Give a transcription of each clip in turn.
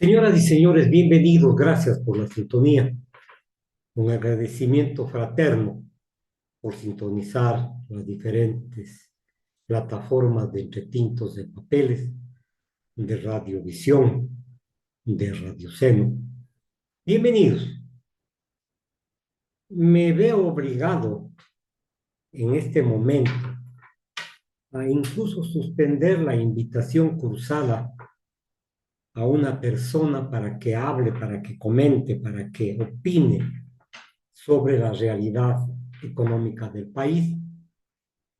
Señoras y señores, bienvenidos, gracias por la sintonía. Un agradecimiento fraterno por sintonizar las diferentes plataformas de Entretintos de Papeles, de Radiovisión, de Radio Seno. Bienvenidos. Me veo obligado en este momento a incluso suspender la invitación cruzada a una persona para que hable, para que comente, para que opine sobre la realidad económica del país.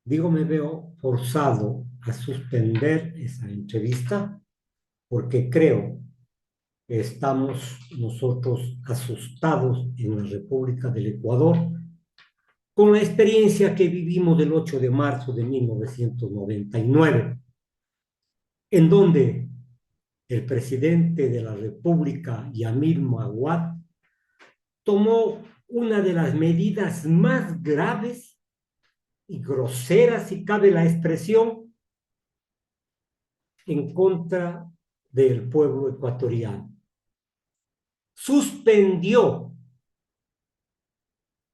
Digo, me veo forzado a suspender esa entrevista porque creo que estamos nosotros asustados en la República del Ecuador con la experiencia que vivimos del 8 de marzo de 1999, en donde el presidente de la República, Yamil Maguad, tomó una de las medidas más graves y grosera, si cabe la expresión, en contra del pueblo ecuatoriano. Suspendió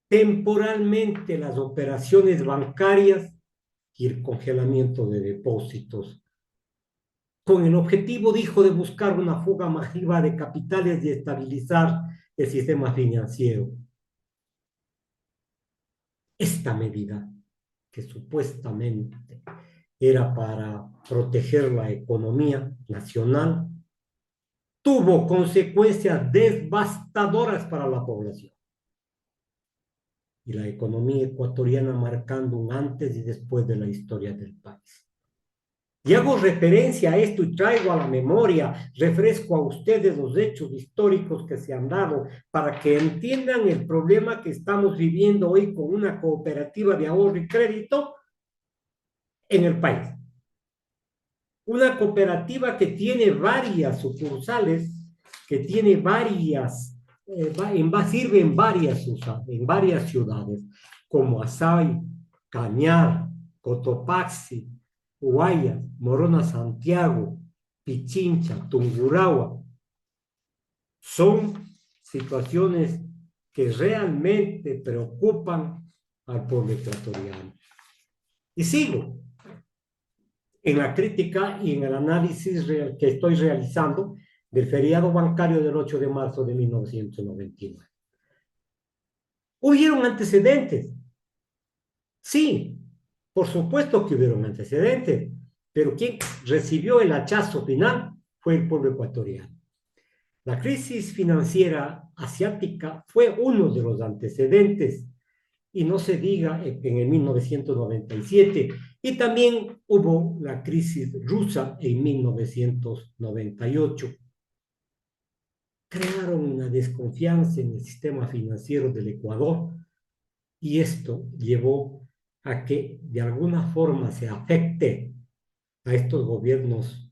temporalmente las operaciones bancarias y el congelamiento de depósitos, con el objetivo, dijo, de buscar una fuga masiva de capitales y estabilizar el sistema financiero. Esta medida, que supuestamente era para proteger la economía nacional, tuvo consecuencias devastadoras para la población y la economía ecuatoriana, marcando un antes y después de la historia del país. Y hago referencia a esto y traigo a la memoria, refresco a ustedes los hechos históricos que se han dado para que entiendan el problema que estamos viviendo hoy con una cooperativa de ahorro y crédito en el país. Una cooperativa que tiene varias sucursales, que tiene varias, sirve en varias ciudades, como Asai, Cañar, Cotopaxi, Guayas, Morona Santiago, Pichincha, Tungurahua. Son situaciones que realmente preocupan al pueblo ecuatoriano. Y sigo en la crítica y en el análisis que estoy realizando del feriado bancario del 8 de marzo de 1999. ¿Hubieron antecedentes? Sí, por supuesto que hubieron antecedentes, pero quien recibió el hachazo final fue el pueblo ecuatoriano. La crisis financiera asiática fue uno de los antecedentes, y no se diga en el 1997, y también hubo la crisis rusa en 1998. Crearon una desconfianza en el sistema financiero del Ecuador y esto llevó a que de alguna forma se afecte a estos gobiernos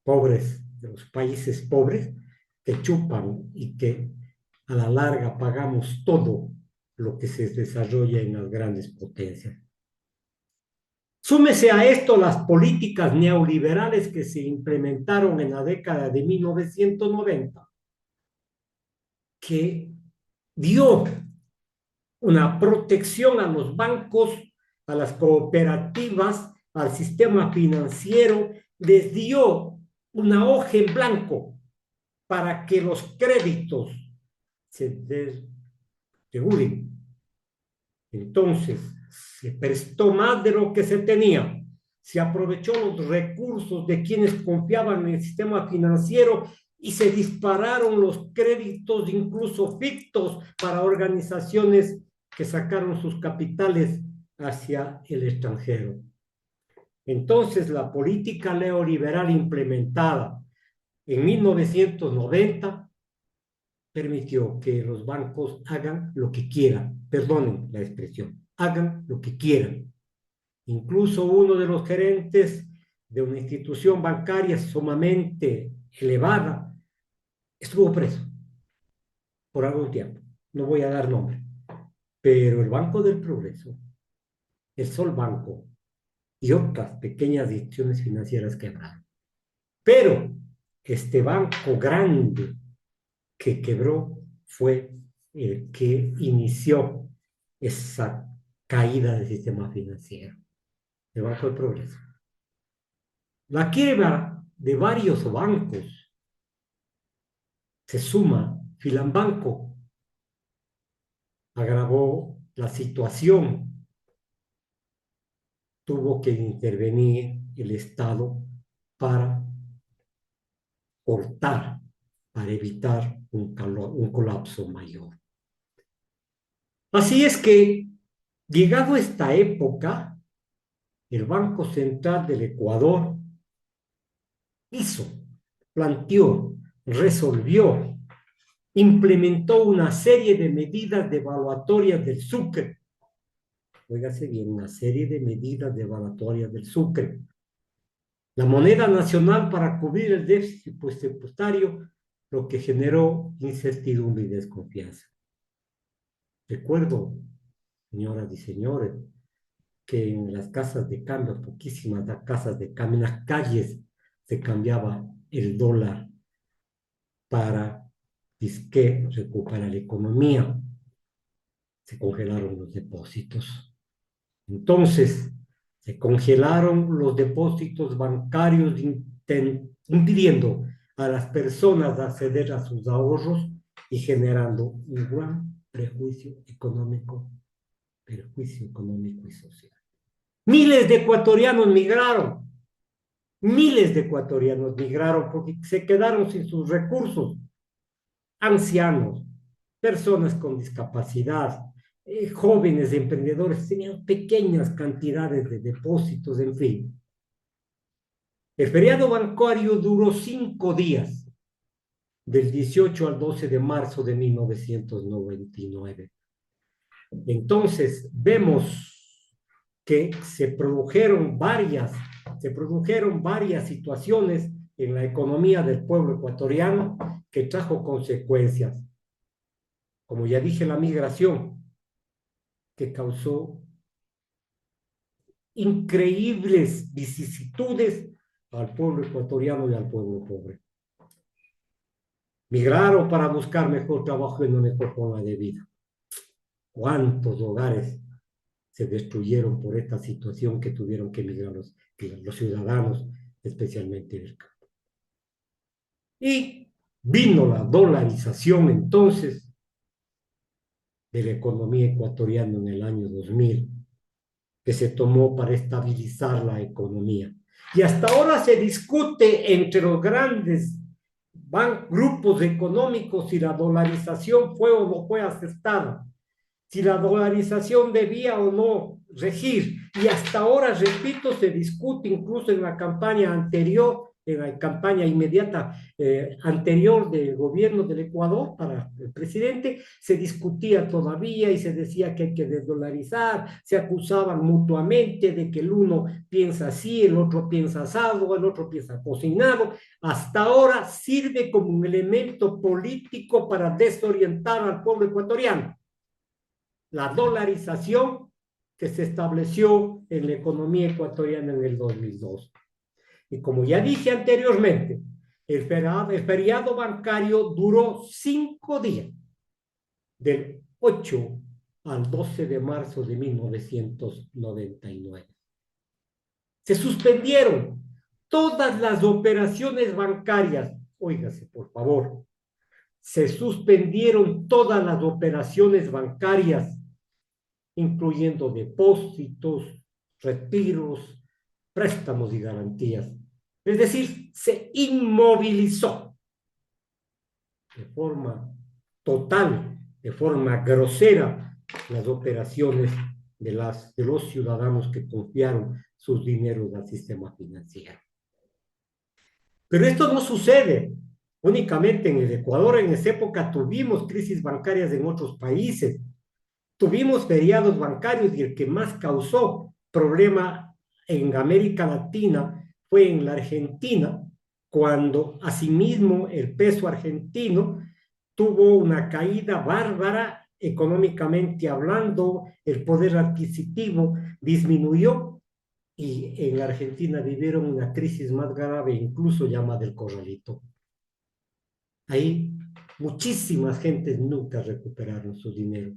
pobres, de los países pobres, que chupan y que a la larga pagamos todo lo que se desarrolla en las grandes potencias. Súmese a esto las políticas neoliberales que se implementaron en la década de 1990, que dio una protección a los bancos, a las cooperativas, al sistema financiero, les dio una hoja en blanco para que los créditos se desregulen. Entonces, se prestó más de lo que se tenía, se aprovechó los recursos de quienes confiaban en el sistema financiero y se dispararon los créditos, incluso fictos, para organizaciones que sacaron sus capitales hacia el extranjero. Entonces, la política neoliberal implementada en 1990 permitió que los bancos hagan lo que quieran, perdonen la expresión, hagan lo que quieran. Incluso uno de los gerentes de una institución bancaria sumamente elevada estuvo preso por algún tiempo. No voy a dar nombre, pero el Banco del Progreso, el Sol Banco y otras pequeñas instituciones financieras quebraron. Pero este banco grande que quebró fue el que inició esa caída del sistema financiero, el Banco de Progreso. La quiebra de varios bancos se suma, Filambanco agravó la situación, tuvo que intervenir el Estado para cortar, para evitar un colapso mayor. Así es que, llegado a esta época, el Banco Central del Ecuador hizo, planteó, resolvió, implementó una serie de medidas devaluatorias del Sucre. Óigase bien, una serie de medidas devaluatorias del Sucre. La moneda nacional para cubrir el déficit presupuestario, lo que generó incertidumbre y desconfianza. Recuerdo, señoras y señores, que en las casas de cambio, poquísimas casas de cambio, en las calles se cambiaba el dólar para disque recuperar la economía. Se congelaron los depósitos. Entonces, se congelaron los depósitos bancarios impidiendo a las personas acceder a sus ahorros y generando un gran perjuicio económico y social. Miles de ecuatorianos migraron porque se quedaron sin sus recursos, ancianos, personas con discapacidad, jóvenes emprendedores, tenían pequeñas cantidades de depósitos, en fin. El feriado bancario duró 5 días, del 18 al 12 de marzo de 1999. Entonces, vemos que se produjeron varias situaciones en la economía del pueblo ecuatoriano que trajo consecuencias. Como ya dije, la migración, que causó increíbles vicisitudes al pueblo ecuatoriano y al pueblo pobre. Migraron para buscar mejor trabajo y una mejor forma de vida. ¿Cuántos hogares se destruyeron por esta situación que tuvieron que emigrar los ciudadanos, especialmente del campo? Y vino la dolarización entonces de la economía ecuatoriana en el año 2000, que se tomó para estabilizar la economía. Y hasta ahora se discute entre los grandes grupos económicos si la dolarización fue o no fue aceptada, si la dolarización debía o no regir. Y hasta ahora, repito, se discute incluso en la campaña anterior, en la campaña inmediata anterior del gobierno del Ecuador para el presidente, se discutía todavía y se decía que hay que desdolarizar, se acusaban mutuamente de que el uno piensa así, el otro piensa asado, el otro piensa cocinado. Hasta ahora sirve como un elemento político para desorientar al pueblo ecuatoriano. La dolarización que se estableció en la economía ecuatoriana en el 2002. Y como ya dije anteriormente, el feriado bancario duró 5 días, del 8 al 12 de marzo de 1999. Se suspendieron todas las operaciones bancarias. Óigase, por favor. Se suspendieron todas las operaciones bancarias, incluyendo depósitos, retiros, préstamos y garantías. Es decir, se inmovilizó de forma total, de forma grosera, las operaciones de los ciudadanos que confiaron sus dineros al sistema financiero. Pero esto no sucede únicamente en el Ecuador. En esa época tuvimos crisis bancarias en otros países. Tuvimos feriados bancarios y el que más causó problema en América Latina fue en la Argentina, cuando asimismo el peso argentino tuvo una caída bárbara económicamente hablando, el poder adquisitivo disminuyó y en la Argentina vivieron una crisis más grave, incluso llamada el corralito. Ahí muchísimas gentes nunca recuperaron su dinero.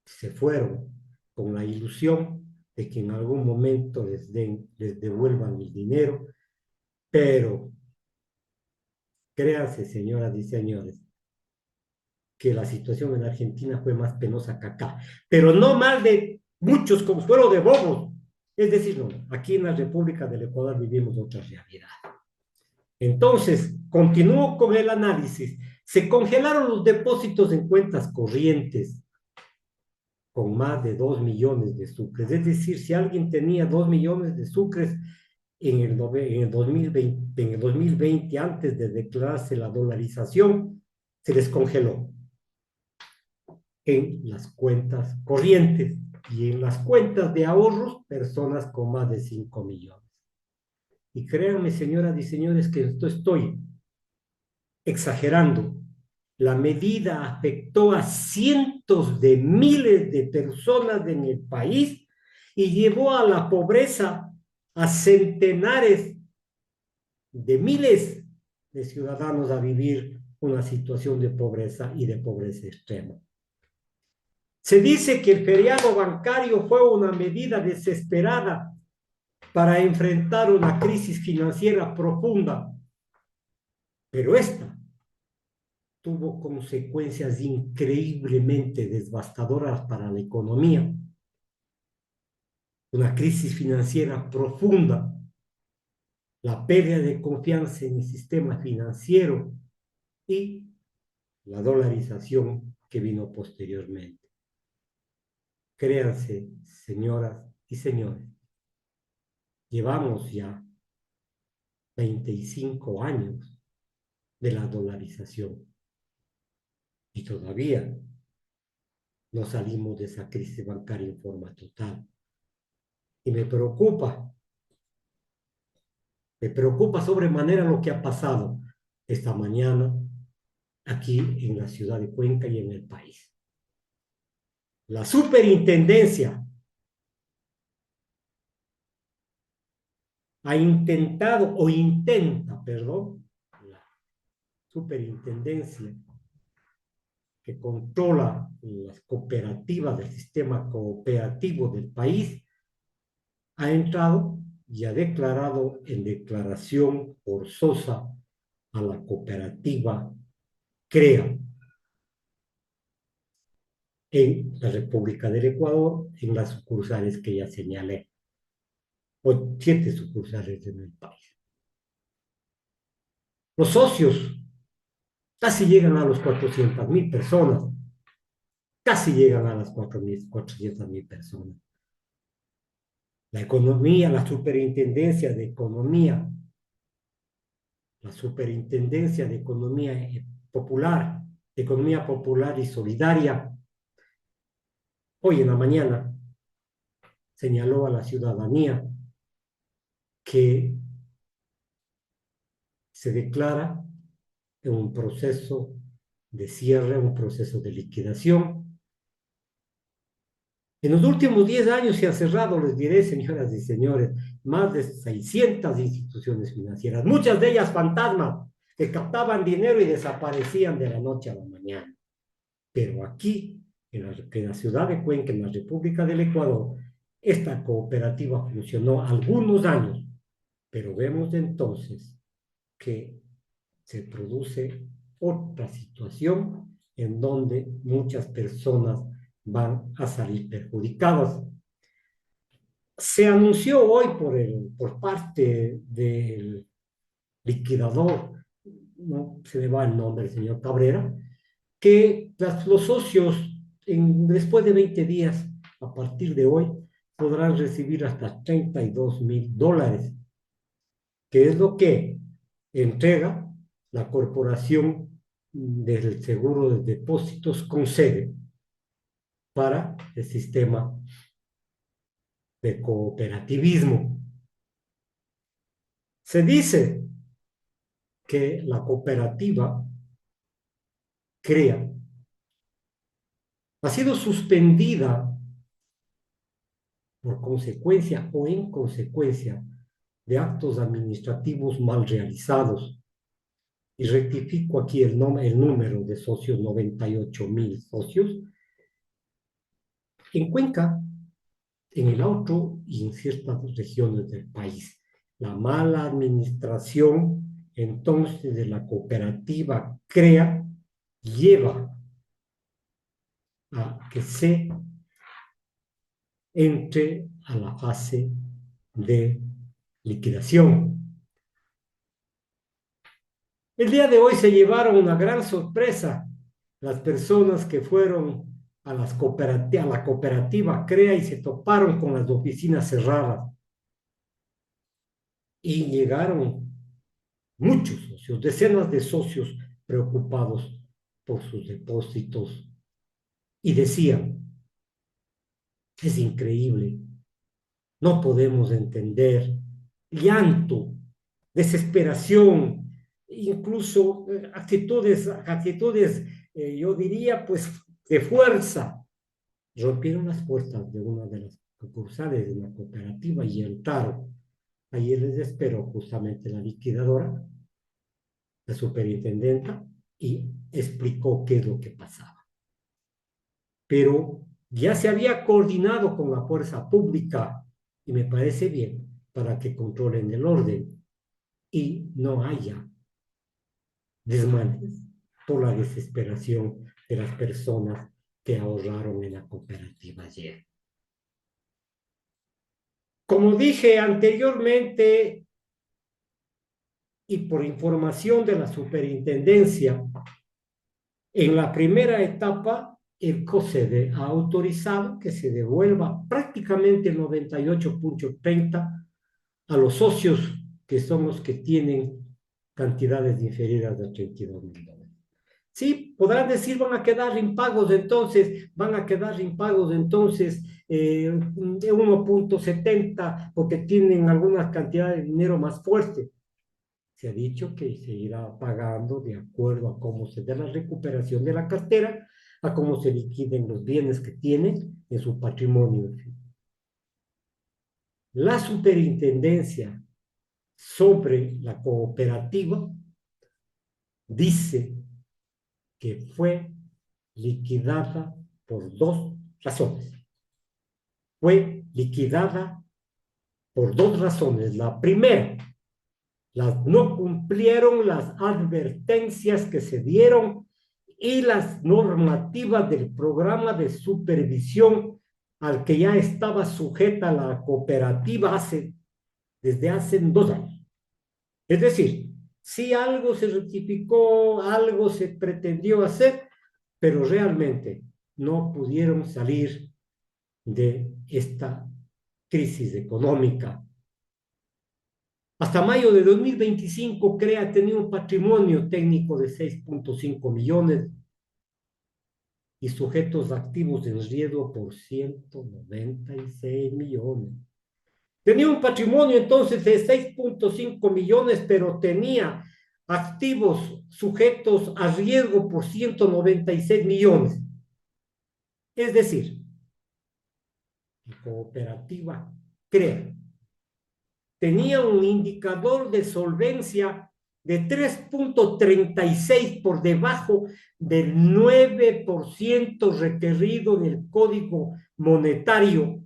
Se fueron con la ilusión de que en algún momento les devuelvan el dinero, pero créanse, señoras y señores, que la situación en Argentina fue más penosa que acá, pero no mal de muchos consuelo de bobos. Es decir, no, aquí en la República del Ecuador vivimos otra realidad. Entonces, continúo con el análisis. Se congelaron los depósitos en cuentas corrientes con más de 2 millones de sucres. Es decir, si alguien tenía 2 millones de sucres en el 2020, antes de declararse la dolarización, se les congeló en las cuentas corrientes y en las cuentas de ahorros, personas con más de 5 millones. Y créanme, señoras y señores, que esto estoy exagerando. La medida afectó a cientos de miles de personas en el país y llevó a la pobreza a centenares de miles de ciudadanos a vivir una situación de pobreza y de pobreza extrema. Se dice que el feriado bancario fue una medida desesperada para enfrentar una crisis financiera profunda, pero esta tuvo consecuencias increíblemente devastadoras para la economía. Una crisis financiera profunda, la pérdida de confianza en el sistema financiero y la dolarización que vino posteriormente. Créanse, señoras y señores, llevamos ya 25 años de la dolarización y todavía no salimos de esa crisis bancaria en forma total. Y me preocupa sobremanera lo que ha pasado esta mañana aquí en la ciudad de Cuenca y en el país. La superintendencia ha intentado, o intenta, perdón, la superintendencia que controla las cooperativas del sistema cooperativo del país, ha entrado y ha declarado en declaración forzosa a la cooperativa CREA en la República del Ecuador, en las sucursales que ya señalé, o 7 sucursales en el país. Los socios casi llegan a los 400.000 personas, casi llegan a las 400.000 personas. La economía, la superintendencia de economía popular, economía popular y solidaria, hoy en la mañana señaló a la ciudadanía que se declara en un proceso de cierre, un proceso de liquidación. En los últimos 10 años se han cerrado, les diré, señoras y señores, más de 600 instituciones financieras, muchas de ellas fantasmas, que captaban dinero y desaparecían de la noche a la mañana. Pero aquí, en la ciudad de Cuenca, en la República del Ecuador, esta cooperativa funcionó algunos años, pero vemos entonces que se produce otra situación en donde muchas personas van a salir perjudicadas. Se anunció hoy por parte del liquidador, no se me va el nombre, el señor Cabrera, que los socios después de 20 días, a partir de hoy, podrán recibir hasta $32.000, que es lo que entrega la Corporación del Seguro de Depósitos con sede para el sistema de cooperativismo. Se dice que la cooperativa CREA ha sido suspendida por consecuencia o en consecuencia de actos administrativos mal realizados y rectifico aquí el número de socios, 98.000 socios, en Cuenca, en el Auto y en ciertas regiones del país. La mala administración entonces de la cooperativa CREA lleva a que se entre a la fase de liquidación. El día de hoy se llevaron una gran sorpresa las personas que fueron a la cooperativa CREA y se toparon con las oficinas cerradas. Y llegaron muchos socios, decenas de socios preocupados por sus depósitos y decían, es increíble, no podemos entender, llanto, desesperación, incluso actitudes yo diría, pues, de fuerza. Rompieron las puertas de una de las sucursales de la cooperativa y entraron. Ahí les esperó justamente la liquidadora, la superintendenta, y explicó qué es lo que pasaba. Pero ya se había coordinado con la fuerza pública, y me parece bien, para que controlen el orden y no haya desmanes por la desesperación de las personas que ahorraron en la cooperativa ayer. Como dije anteriormente, y por información de la superintendencia, en la primera etapa, el COSEDE ha autorizado que se devuelva prácticamente el 98.30 a los socios que son los que tienen cantidades inferiores a 32.000 dólares. Sí, podrán decir, van a quedar impagos entonces, 1.70 porque tienen algunas cantidades de dinero más fuerte. Se ha dicho que se irá pagando de acuerdo a cómo se dé la recuperación de la cartera, a cómo se liquiden los bienes que tienen en su patrimonio. La superintendencia sobre la cooperativa dice que fue liquidada por dos razones. Fue liquidada por dos razones. La primera, no cumplieron las advertencias que se dieron y las normativas del programa de supervisión al que ya estaba sujeta la cooperativa desde hace 2 años. Es decir, si algo se rectificó, algo se pretendió hacer, pero realmente no pudieron salir de esta crisis económica. Hasta mayo de 2025, CREA tenía un patrimonio técnico de 6.5 millones y sujetos activos en riesgo por 196 millones. Tenía un patrimonio entonces de 6.5 millones, pero tenía activos sujetos a riesgo por 196 millones. Es decir, la cooperativa CREA tenía un indicador de solvencia de 3.36 por debajo del 9% requerido en el Código Monetario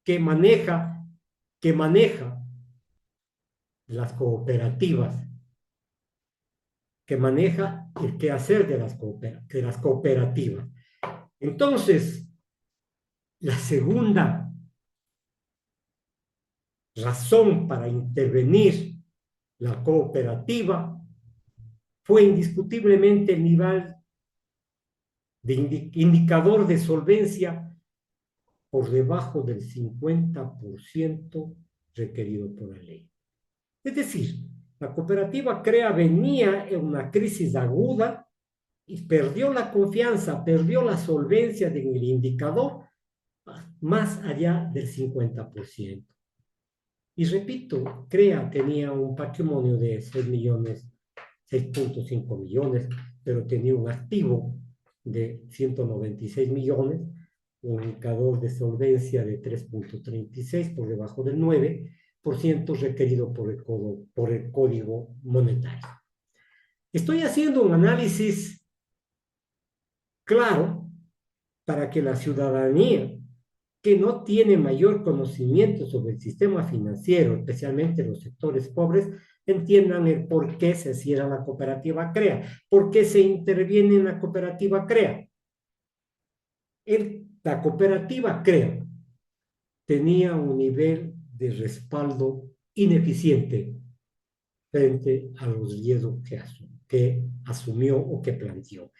que maneja las cooperativas, que maneja el quehacer de las cooperativas. Entonces, la segunda razón para intervenir la cooperativa fue indiscutiblemente el nivel de indicador de solvencia por debajo del 50% requerido por la ley. Es decir, la cooperativa CREA venía en una crisis aguda y perdió la confianza, perdió la solvencia en el indicador más allá del 50%. Y repito, CREA tenía un patrimonio de 6.5 millones, pero tenía un activo de 196 millones, un indicador de solvencia de 3.36 por debajo del 9, requerido por el Código Monetario. Estoy haciendo un análisis claro para que la ciudadanía que no tiene mayor conocimiento sobre el sistema financiero, especialmente los sectores pobres, entiendan el por qué se cierra la cooperativa CREA, por qué se interviene en la cooperativa CREA. La cooperativa CREA tenía un nivel de respaldo ineficiente frente a los riesgos que asumió o que planteó.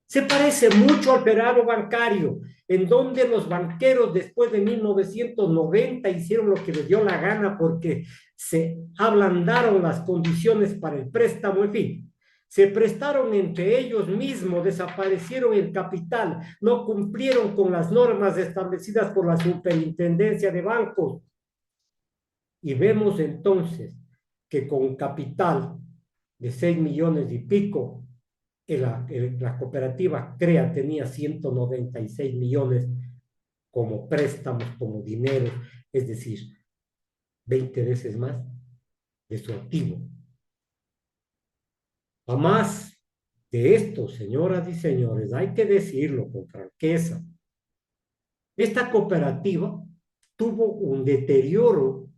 Se parece mucho al fenómeno bancario, en donde los banqueros después de 1990 hicieron lo que les dio la gana porque se ablandaron las condiciones para el préstamo, en fin. Se prestaron entre ellos mismos, desaparecieron el capital, no cumplieron con las normas establecidas por la Superintendencia de Bancos. Y vemos entonces que con capital de 6 millones y pico, la cooperativa CREA tenía 196 millones como préstamos, como dinero, es decir, 20 veces más de su activo. A más de esto, señoras y señores, hay que decirlo con franqueza, esta cooperativa tuvo un deterioro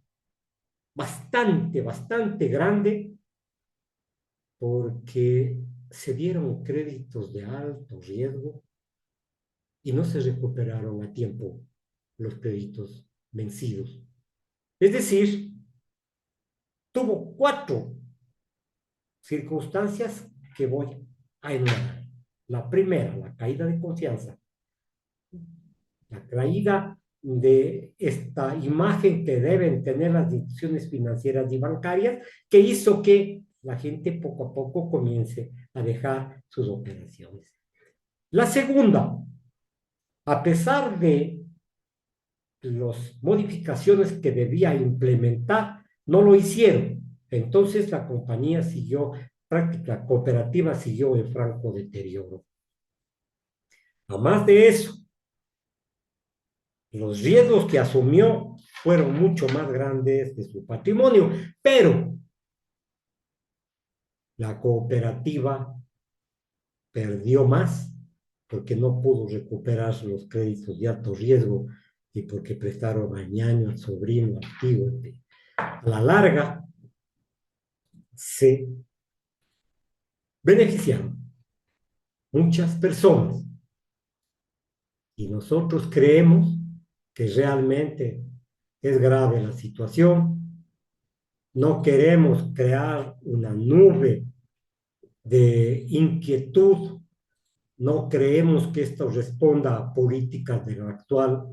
bastante grande porque se dieron créditos de alto riesgo y no se recuperaron a tiempo los créditos vencidos. Es decir, tuvo 4 circunstancias que voy a enumerar. La primera, la caída de confianza. La caída de esta imagen que deben tener las instituciones financieras y bancarias, que hizo que la gente poco a poco comience a dejar sus operaciones. La segunda, a pesar de las modificaciones que debía implementar, no lo hicieron. Entonces la compañía siguió, la cooperativa siguió en franco deterioro. Además de eso, los riesgos que asumió fueron mucho más grandes de su patrimonio, pero la cooperativa perdió más porque no pudo recuperar los créditos de alto riesgo y porque prestaron al ñaño, al sobrino, al tío. A la larga, se beneficiaron muchas personas y nosotros creemos que realmente es grave la situación. No queremos crear una nube de inquietud. No creemos que esto responda a políticas del actual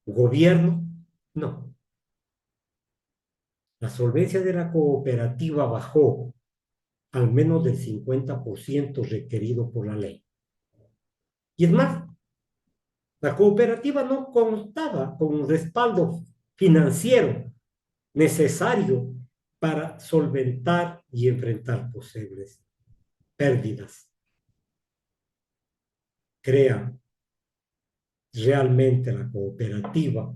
gobierno. No. La solvencia de la cooperativa bajó al menos del 50% requerido por la ley. Y es más, la cooperativa no contaba con un respaldo financiero necesario para solventar y enfrentar posibles pérdidas. Crea realmente la cooperativa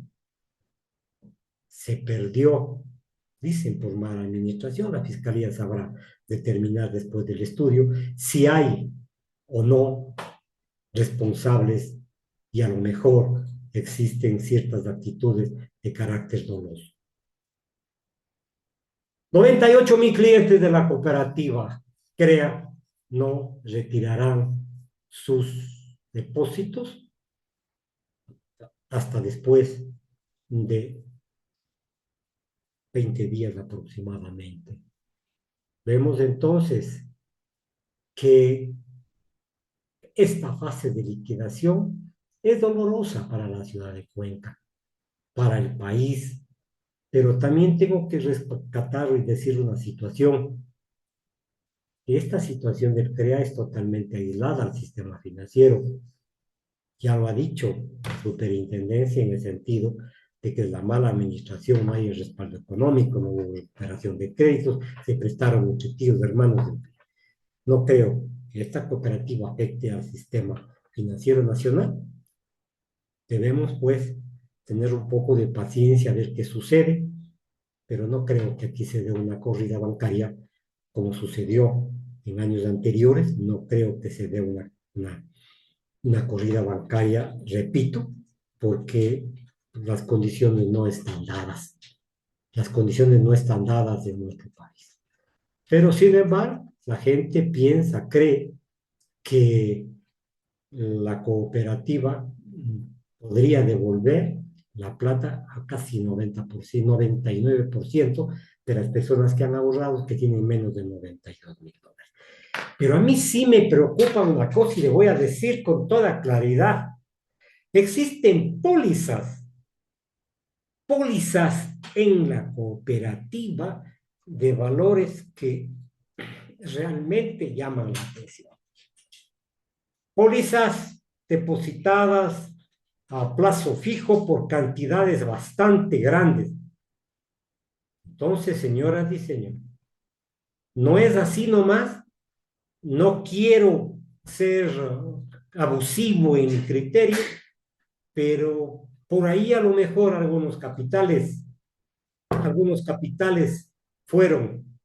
se perdió, dicen por mala administración, la fiscalía sabrá determinar después del estudio si hay o no responsables y a lo mejor existen ciertas actitudes de carácter doloso. 98,000 clientes de la cooperativa CREA no retirarán sus depósitos hasta después de 20 días aproximadamente. Vemos entonces que esta fase de liquidación es dolorosa para la ciudad de Cuenca, para el país, pero también tengo que rescatar y decir una situación. Esta situación del CREA es totalmente aislada al sistema financiero. Ya lo ha dicho la superintendencia en el sentido de que es la mala administración, no hay el respaldo económico, no hubo recuperación de créditos, se prestaron entre tíos, hermanos. No creo que esta cooperativa afecte al sistema financiero nacional. Debemos, pues, tener un poco de paciencia a ver qué sucede, pero no creo que aquí se dé una corrida bancaria como sucedió en años anteriores, no creo que se dé una corrida bancaria, repito, porque las condiciones no están dadas, las condiciones no están dadas en nuestro país. Pero sin embargo, la gente piensa, cree que la cooperativa podría devolver la plata a casi 90%, 99% de las personas que han ahorrado que tienen menos de $92,000. Pero a mí sí me preocupa una cosa y le voy a decir con toda claridad. Existen pólizas en la cooperativa de valores que realmente llaman la atención. Pólizas depositadas a plazo fijo por cantidades bastante grandes. Entonces, señoras y señores, no es así nomás. No quiero ser abusivo en mi criterio, pero por ahí a lo mejor algunos capitales fueron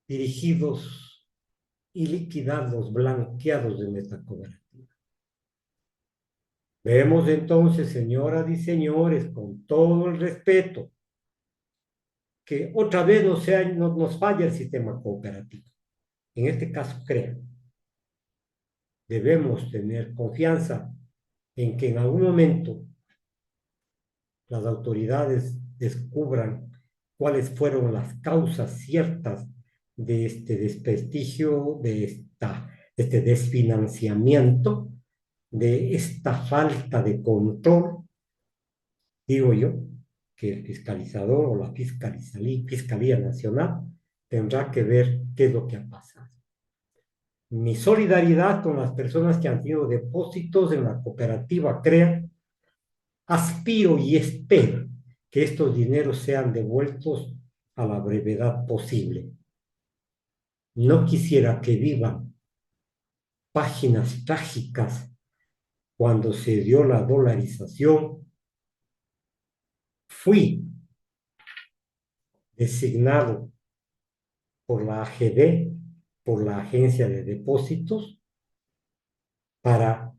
dirigidos y liquidados, blanqueados en esta cooperativa. Vemos entonces, señoras y señores, con todo el respeto, que otra vez nos falla el sistema cooperativo. En este caso, crean, debemos tener confianza en que en algún momento las autoridades descubran cuáles fueron las causas ciertas de este desprestigio, este desfinanciamiento, de esta falta de control. Digo yo que el fiscalizador o la Fiscalía Nacional tendrá que ver qué es lo que ha pasado. Mi solidaridad con las personas que han tenido depósitos en la cooperativa CREA. Aspiro y espero que estos dineros sean devueltos a la brevedad posible. No quisiera que vivan páginas trágicas cuando se dio la dolarización. Fui designado por la AGD, por la Agencia de Depósitos, para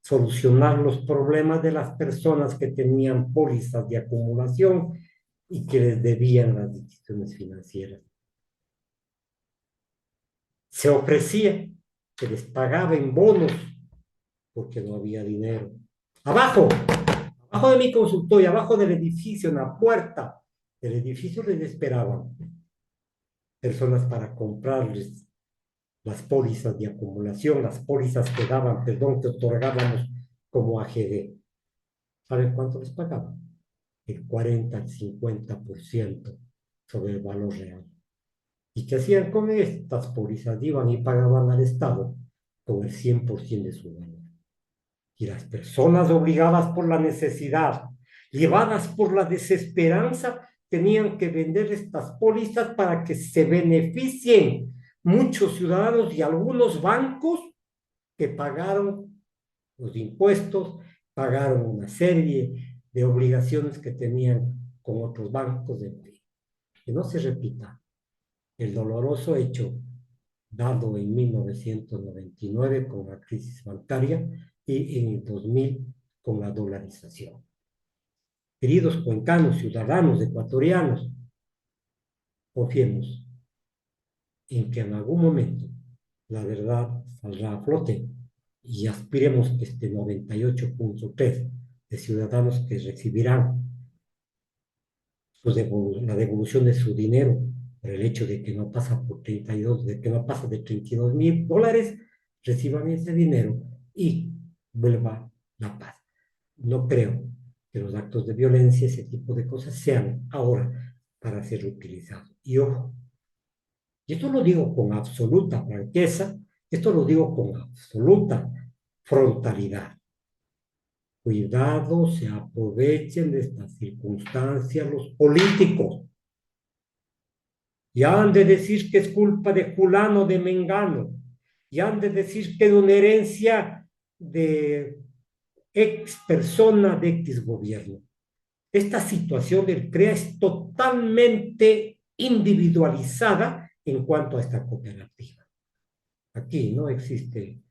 solucionar los problemas de las personas que tenían pólizas de acumulación y que les debían las instituciones financieras. Se ofrecía que les pagaba en bonos porque no había dinero. Abajo de mi consultorio, abajo del edificio, en la puerta del edificio les esperaban personas para comprarles las pólizas de acumulación, las pólizas que daban, perdón, que otorgábamos como AGD. ¿Saben cuánto les pagaban? El 40 al 50% sobre el valor real. ¿Y qué hacían con estas pólizas? Iban y pagaban al Estado con el 100% de su valor. Y las personas obligadas por la necesidad, llevadas por la desesperanza, tenían que vender estas pólizas para que se beneficien muchos ciudadanos y algunos bancos que pagaron los impuestos, pagaron una serie de obligaciones que tenían con otros bancos, en fin. Que no se repita el doloroso hecho dado en 1999 con la crisis bancaria y en el 2000 con la dolarización. Queridos cuencanos, ciudadanos, ecuatorianos, confiemos en que en algún momento la verdad saldrá a flote y aspiremos que este 98.3 de ciudadanos que recibirán la devolución de su dinero por el hecho de que no pasa por 32, de que no pasa de $32,000, reciban ese dinero y vuelva la paz. No creo que los actos de violencia, ese tipo de cosas, sean ahora para ser utilizados. Y ojo, y esto lo digo con absoluta franqueza, esto lo digo con absoluta frontalidad. Cuidado, se aprovechen de estas circunstancias los políticos. Y han de decir que es culpa de fulano, de mengano. Y han de decir que es una herencia de ex persona de X gobierno. Esta situación del CREA es totalmente individualizada en cuanto a esta cooperativa. Aquí no existe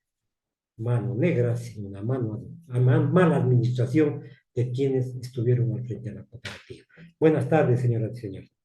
mano negra, sino una mala administración de quienes estuvieron al frente de la cooperativa. Buenas tardes, señoras y señores.